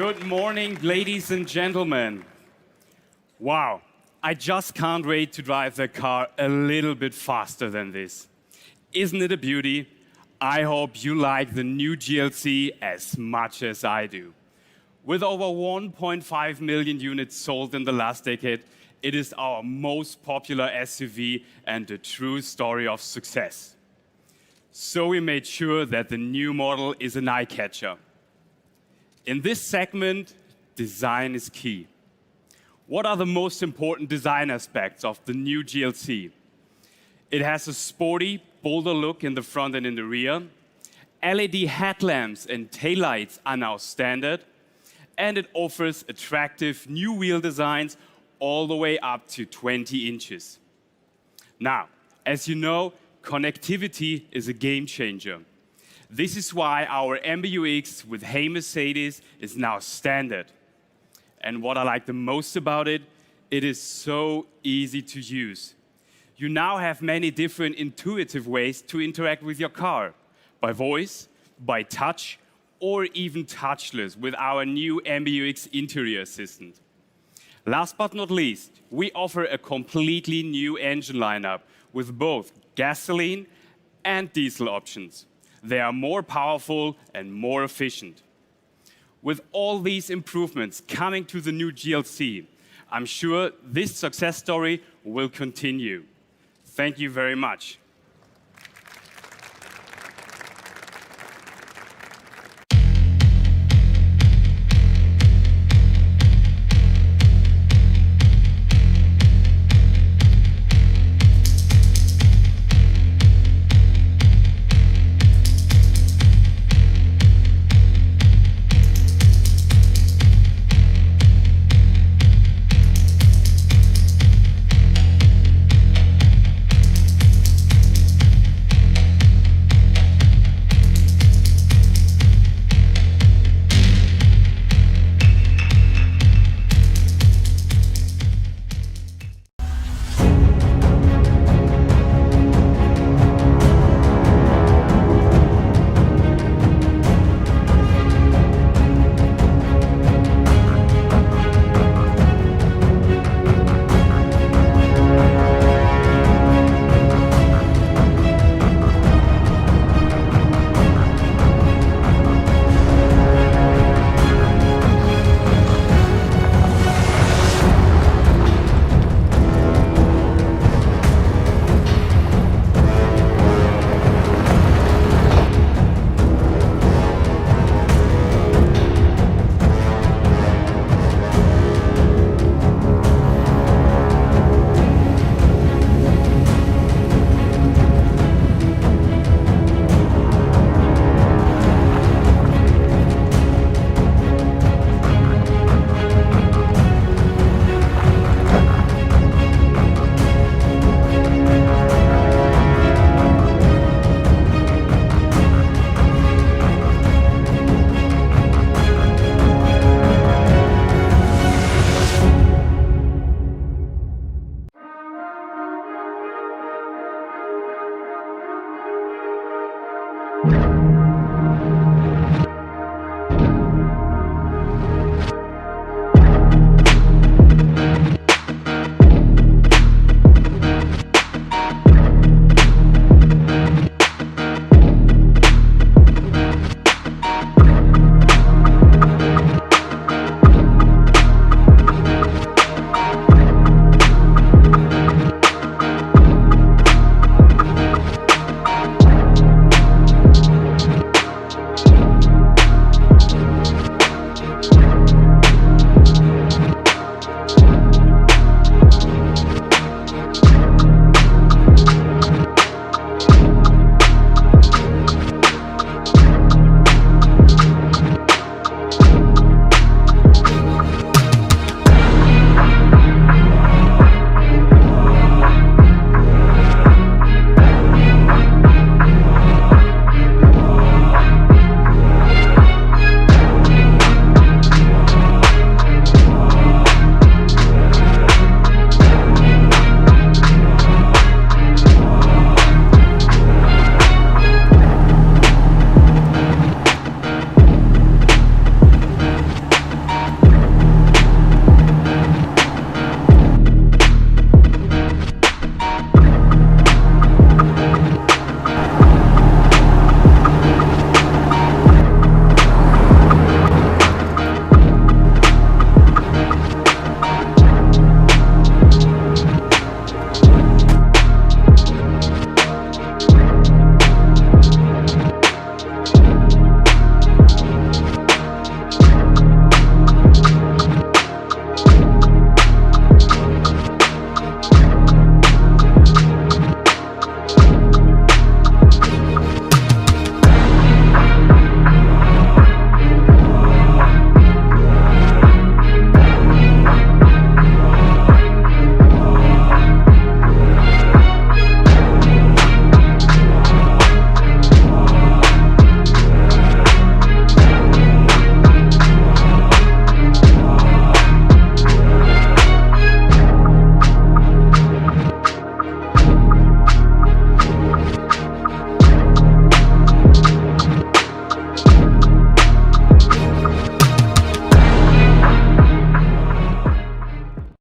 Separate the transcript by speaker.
Speaker 1: Good morning, ladies and gentlemen. Wow, I just can't wait to drive the car a little bit faster than this. Isn't it a beauty? I hope you like the new GLC as much as I do. With over 1.5 million units sold in the last decade, it is our most popular SUV and a true story of success. So we made sure that the new model is an eye-catcher. In this segment, design is key. What are the most important design aspects of the new GLC? It has a sporty, bolder look in the front and in the rear. LED headlamps and taillights are now standard. And it offers attractive new wheel designs all the way up to 20 inches. Now, as you know, connectivity is a game changer. This is why our MBUX with Hey Mercedes is now standard. And what I like the most about it, it is so easy to use. You now have many different intuitive ways to interact with your car, by voice, by touch, or even touchless with our new MBUX interior assistant. Last but not least, we offer a completely new engine lineup with both gasoline and diesel options. They are more powerful and more efficient. With all these improvements coming to the new GLC, I'm sure this success story will continue. Thank you very much.